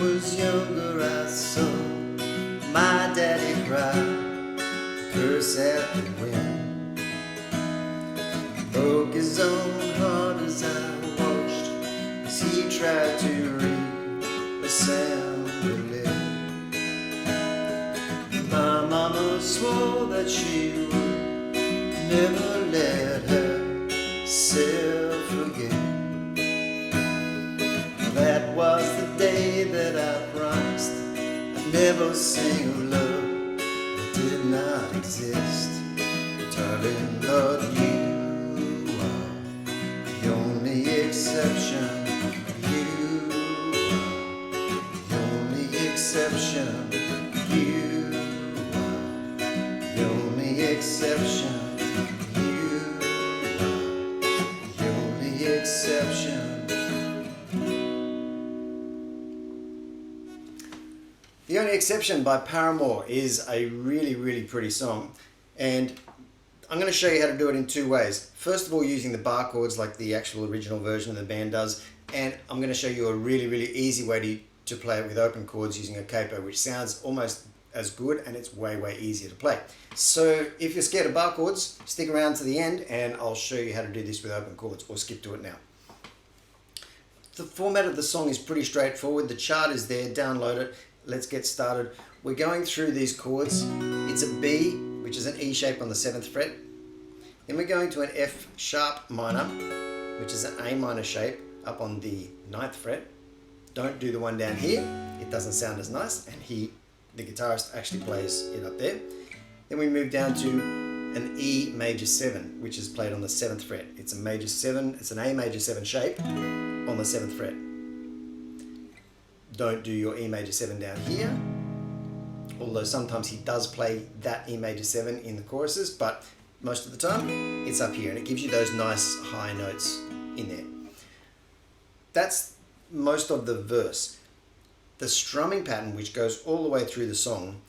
was younger, I saw my daddy cry, curse at the wind. Broke his own heart as I watched as he tried to read the sound of living. My mama swore that she would never let herself forget. That was the day that I promised I'd never sing of love that did not exist. Darling, Lord, you are the only exception. You are the only exception. You are the only exception. You are the only exception. The Only Exception by Paramore is a really pretty song, and I'm going to show you how to do it in two ways. First of all, using the bar chords like the actual original version of the band does, and I'm going to show you a really easy way to play it with open chords using a capo, which sounds almost as good and it's way easier to play. So if you're scared of bar chords, stick around to the end and I'll show you how to do this with open chords, or skip to it now. The format of the song is pretty straightforward. The chart is there, download it. Let's get started. We're going through these chords. It's a B, which is an E shape on the 7th fret. Then we're going to an F sharp minor, which is an A minor shape up on the 9th fret. Don't do the one down here. It doesn't sound as nice, and the guitarist actually plays it up there. Then we move down to an E major 7, which is played on the 7th fret. It's a major 7, it's an A major 7 shape on the 7th fret. Don't do your E major 7 down here, although sometimes he does play that E major 7 in the choruses, but most of the time it's up here, and it gives you those nice high notes in there. That's most of the verse. The strumming pattern, which goes all the way through the song,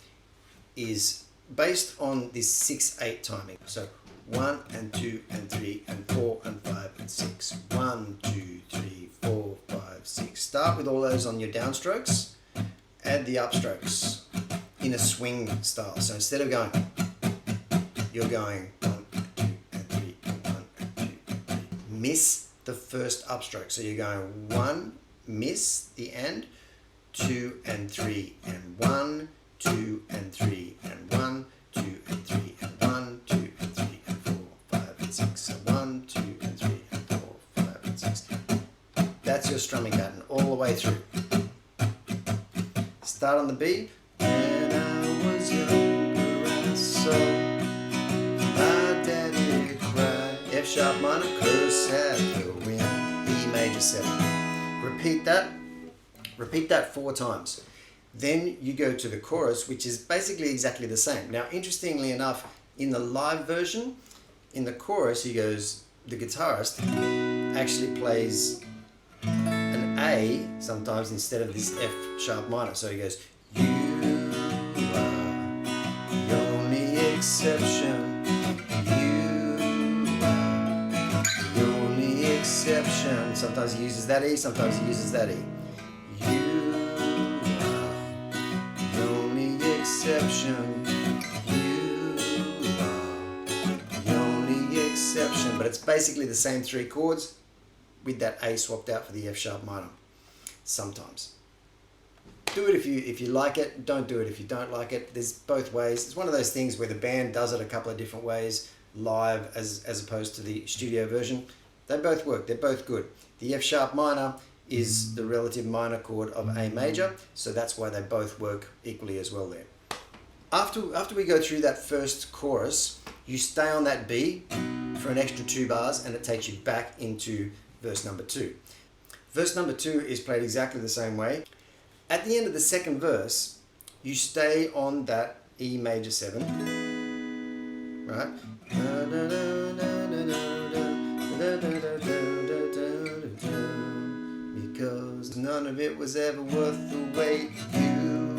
is based on this 6/8 timing. So 1 and 2 and 3 and 4 and 5 and 6. 1, 2, 3, 4, 5, 6. Start with all those on your downstrokes. Add the upstrokes in a swing style. So instead of going, you're going 1 and 2 and 3 and 1 and 2 and 3. Miss the first upstroke. So you're going 1, miss the end, 2 and 3 and 1, 2 and 3 and 1, 2 and 3 and 1, 2 and 3 and 4, 5 and 6. So 1, 2 and 3 and 4, 5 and 6. That's your strumming pattern all the way through. Start on the B. When I was younger, I saw my daddy cry. F sharp minor, curse at the wind. E major 7. Repeat that 4 times. Then you go to the chorus, which is basically exactly the same. Now, interestingly enough, in the live version, in the chorus, the guitarist actually plays an A sometimes instead of this F sharp minor. So he goes, you are the only exception. You are the only exception. Sometimes he uses that E, sometimes he uses that E. You are the only exception. You are the only exception. But it's basically the same 3 chords with that A swapped out for the F sharp minor. Sometimes. Do it if you like it. Don't do it if you don't like it. There's both ways. It's one of those things where the band does it a couple of different ways live as opposed to the studio version. They both work. They're both good. The F sharp minor is the relative minor chord of A major, so that's why they both work equally as well there. After we go through that first chorus, you stay on that B for an extra 2 bars, and it takes you back into verse number 2. Verse number 2 is played exactly the same way. At the end of the second verse, you stay on that E major 7, right? Because none of it was ever worth the wait. You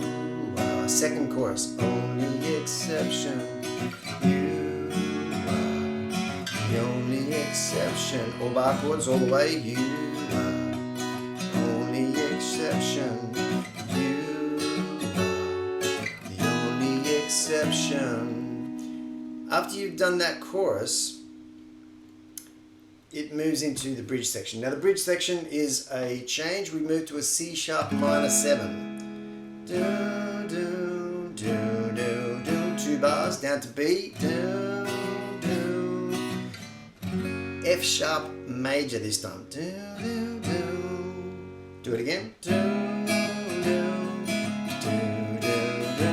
are. Second chorus, only exception. You are the only exception. All bar chords all the way. You are only exception. after you've done that chorus, it moves into the bridge section. Now the bridge section is a change. We move to a C sharp minor 7. Do, do, do, do, do. 2 bars down to B. Do, do. F sharp major this time. Do, do, do. Do it again. Do, do, do, do, do, do, do, do.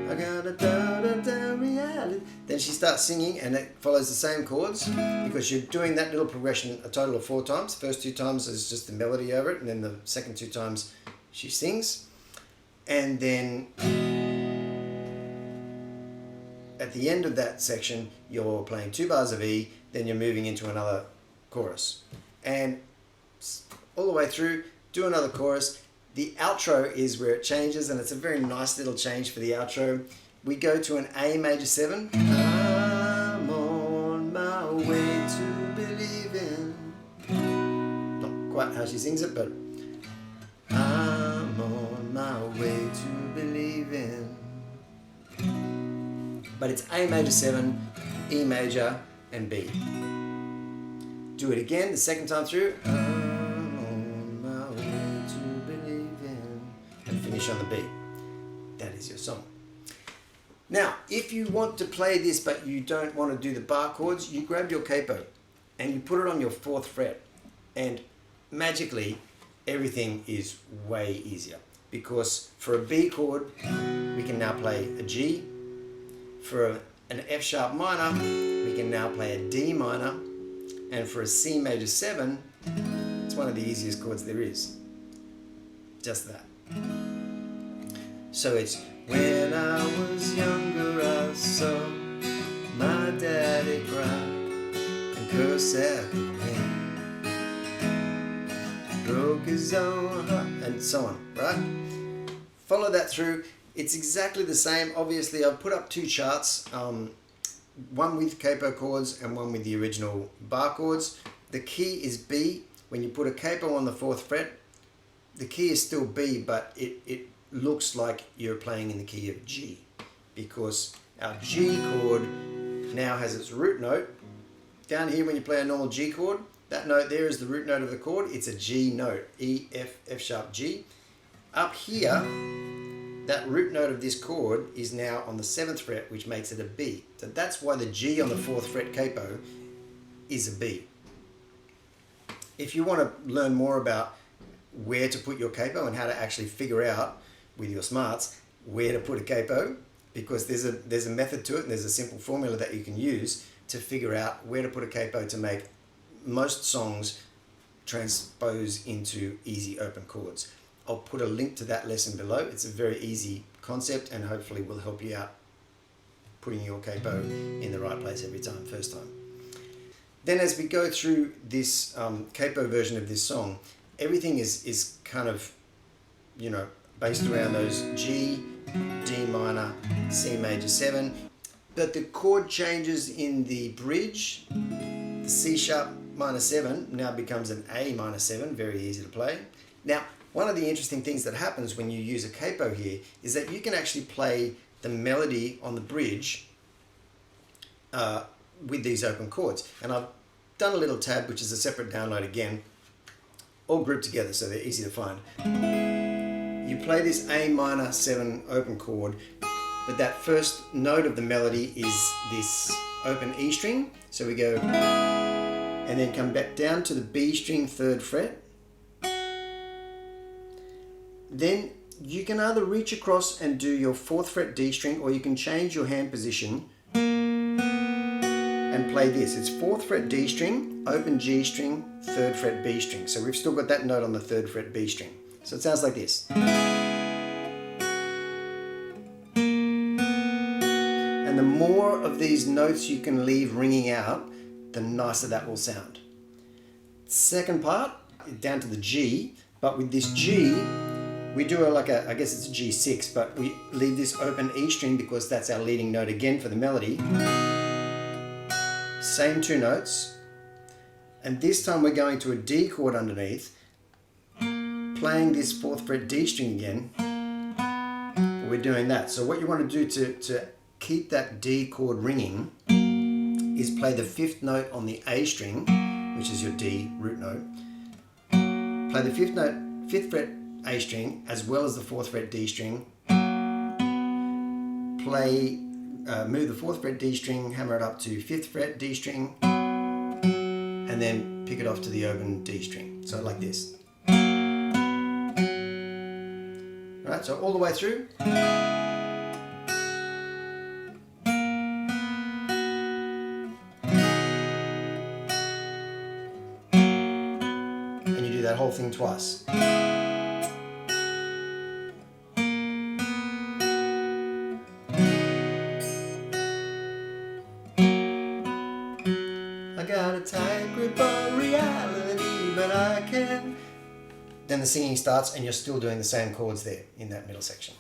I got a da-da-da reality. Then she starts singing, and it follows the same chords because you're doing that little progression a total of 4 times. First 2 times is just the melody over it, and then the second 2 times she sings. And then at the end of that section, you're playing 2 bars of E, then you're moving into another chorus. And all the way through, do another chorus. The outro is where it changes, and it's a very nice little change for the outro. We go to an A major 7. I'm on my way to believing. Not quite how she sings it, but I'm on my way to believing. But it's A major 7, E major, and B. Do it again the second time through. I'm on my way to believe in. And finish on the B. That is your song. Now, if you want to play this but you don't want to do the bar chords, you grab your capo and you put it on your 4th fret. And magically, everything is way easier. Because for a B chord, we can now play a G. For an F sharp minor, we can now play a D minor, and for a C major 7, it's one of the easiest chords there is. Just that. So it's when I was younger I saw my daddy cry and curse at me, broke his own heart, and so on, right? Follow that through. It's exactly the same. Obviously, I've put up 2 charts, one with capo chords and one with the original bar chords. The key is B. When you put a capo on the 4th fret, the key is still B, but it looks like you're playing in the key of G, because our G chord now has its root note. Down here, when you play a normal G chord, that note there is the root note of the chord. It's a G note, E, F, F sharp, G. Up here, that root note of this chord is now on the 7th fret, which makes it a B. So that's why the G on the 4th fret capo is a B. If you want to learn more about where to put your capo and how to actually figure out with your smarts where to put a capo, because there's a method to it and there's a simple formula that you can use to figure out where to put a capo to make most songs transpose into easy open chords. I'll put a link to that lesson below. It's a very easy concept and hopefully will help you out putting your capo in the right place every time, first time. Then as we go through this capo version of this song, everything is kind of, you know, based around those G, D minor, C major 7. But the chord changes in the bridge. The C sharp minor 7 now becomes an A minor 7, very easy to play. Now, one of the interesting things that happens when you use a capo here is that you can actually play the melody on the bridge with these open chords. And I've done a little tab, which is a separate download again, all grouped together so they're easy to find. You play this A minor 7 open chord, but that first note of the melody is this open E string. So we go, and then come back down to the B string 3rd fret. Then you can either reach across and do your 4th fret D string, or you can change your hand position and play this. It's 4th fret D string, open G string, 3rd fret B string. So we've still got that note on the 3rd fret B string. So it sounds like this. And the more of these notes you can leave ringing out, the nicer that will sound. Second part, down to the G, but with this G, we do I guess it's a G6, but we leave this open E string because that's our leading note again for the melody. Same 2 notes. And this time we're going to a D chord underneath, playing this 4th fret D string again, we're doing that. So what you want to do to keep that D chord ringing is play the 5th note on the A string, which is your D root note. Play the 5th fret A string as well as the 4th fret D string. Play, move the 4th fret D string, hammer it up to 5th fret D string, and then pick it off to the open D string. So like this. Alright, so all the way through. And you do that whole thing twice. I got a tight grip on reality, but I can. Then the singing starts and you're still doing the same chords there in that middle section.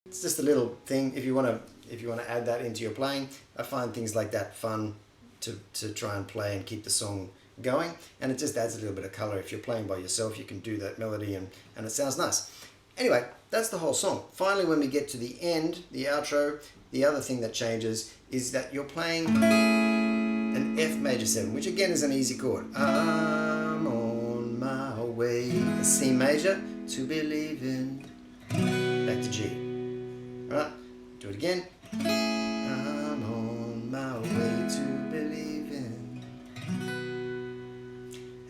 It's just a little thing. If you want to add that into your playing, I find things like that fun to try and play and keep the song going, and it just adds a little bit of color. If you're playing by yourself, you can do that melody and it sounds nice. Anyway, that's the whole song. Finally, when we get to the end, the outro, the other thing that changes is that you're playing an F major 7, which again is an easy chord. I'm on my way, a C major, to believe in, back to G. Alright, do it again. I'm on my way to believe in.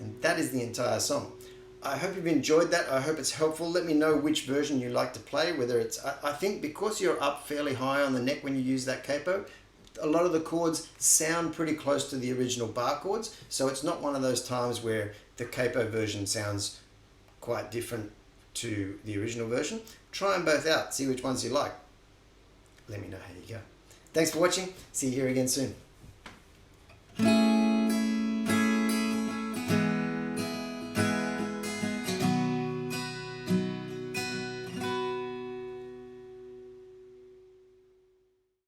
And that is the entire song. I hope you've enjoyed that. I hope it's helpful. Let me know which version you like to play, whether it's, I think because you're up fairly high on the neck when you use that capo, a lot of the chords sound pretty close to the original bar chords, so it's not one of those times where the capo version sounds quite different to the original version. Try them both out, see which ones you like. Let me know how you go. Thanks for watching. See you here again soon.